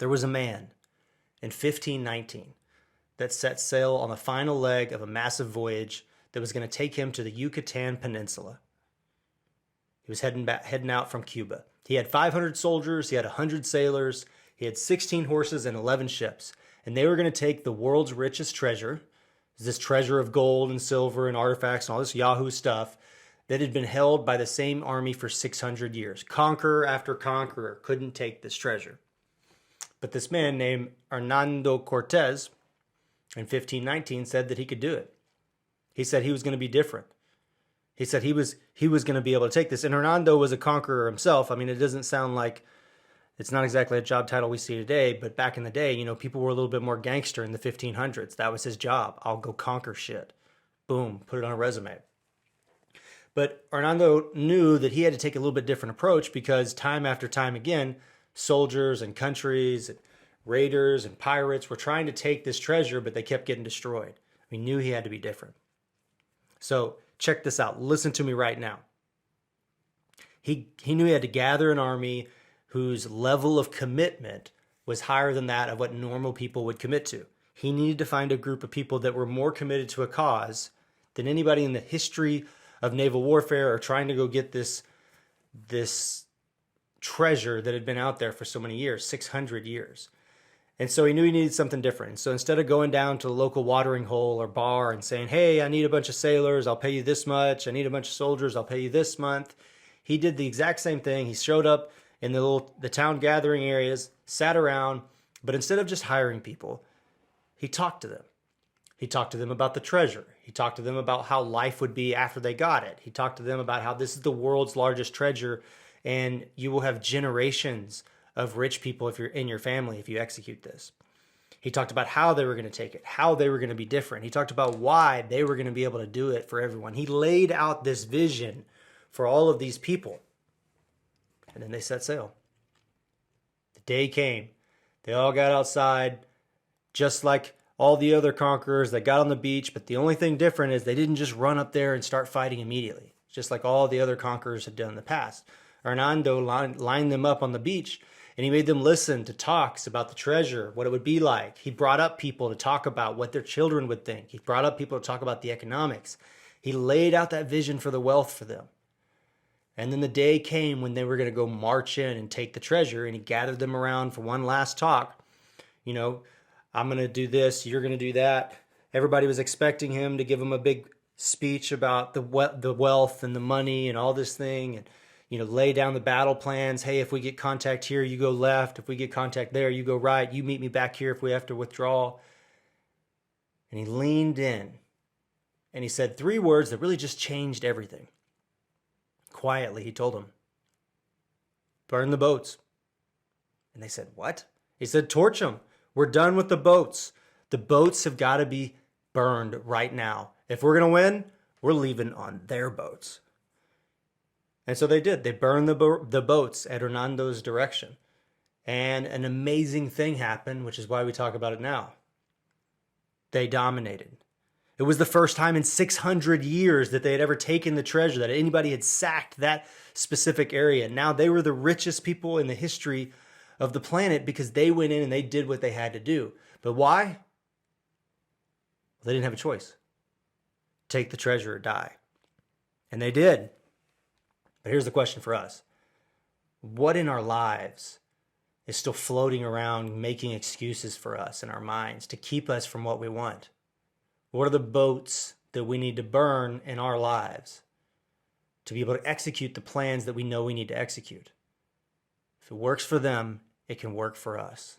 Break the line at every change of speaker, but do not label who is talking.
There was a man in 1519 that set sail on the final leg of a massive voyage that was going to take him to the Yucatan Peninsula. He was heading out from Cuba. He had 500 soldiers, he had 100 sailors, he had 16 horses and 11 ships. And they were going to take the world's richest treasure, this treasure of gold and silver and artifacts and all this Yahoo stuff that had been held by the same army for 600 years. Conqueror after conqueror couldn't take this treasure. But this man named Hernando Cortez in 1519 said that he could do it. He said he was going to be different. He said he was going to be able to take this. And Hernando was a conqueror himself. I mean, it doesn't sound like, it's not exactly a job title we see today, but back in the day, you know, people were a little bit more gangster in the 1500s. That was his job. I'll go conquer shit. Boom, put it on a resume. But Hernando knew that he had to take a little bit different approach because time after time again, soldiers and countries and raiders and pirates were trying to take this treasure, but they kept getting destroyed. He knew he had to be different. So check this out. Listen to me right now. He knew he had to gather an army whose level of commitment was higher than that of what normal people would commit to. He needed to find a group of people that were more committed to a cause than anybody in the history of naval warfare or trying to go get this treasure that had been out there for so many years, 600 years. And so he knew he needed something different. So instead of going down to the local watering hole or bar and saying, hey, I need a bunch of sailors, I'll pay you this much. I need a bunch of soldiers, I'll pay you this month. He did the exact same thing. He showed up in the town gathering areas, sat around, but instead of just hiring people, he talked to them. He talked to them about the treasure. He talked to them about how life would be after they got it. He talked to them about how this is the world's largest treasure and you will have generations of rich people if you're in your family if you execute this. He talked about how they were going to take it, how they were going to be different. He talked about why they were going to be able to do it for everyone. He laid out this vision for all of these people. And then they set sail. The day came. They all got outside, just like all the other conquerors that got on the beach. But the only thing different is they didn't just run up there and start fighting immediately, just like all the other conquerors had done in the past. Hernando lined them up on the beach, and he made them listen to talks about the treasure, what it would be like. He brought up people to talk about what their children would think. He brought up people to talk about the economics. He laid out that vision for the wealth for them. And then the day came when they were going to go march in and take the treasure, and he gathered them around for one last talk. You know, I'm going to do this, you're going to do that. Everybody was expecting him to give them a big speech about the wealth and the money and all this thing, and you know, lay down the battle plans. Hey, if we get contact here, you go left. If we get contact there, you go right. You meet me back here if we have to withdraw. And he leaned in and he said 3 words that really just changed everything. Quietly, he told them, burn the boats. And they said, what? He said, torch them. We're done with the boats. The boats have got to be burned right now. If we're going to win, we're leaving on their boats. And so they did. They burned the boats at Hernando's direction. And an amazing thing happened, which is why we talk about it now. They dominated. It was the first time in 600 years that they had ever taken the treasure, that anybody had sacked that specific area. Now they were the richest people in the history of the planet because they went in and they did what they had to do. But why? Well, they didn't have a choice. Take the treasure or die. And they did. But here's the question for us. What in our lives is still floating around making excuses for us in our minds to keep us from what we want? What are the boats that we need to burn in our lives to be able to execute the plans that we know we need to execute? If it works for them, it can work for us.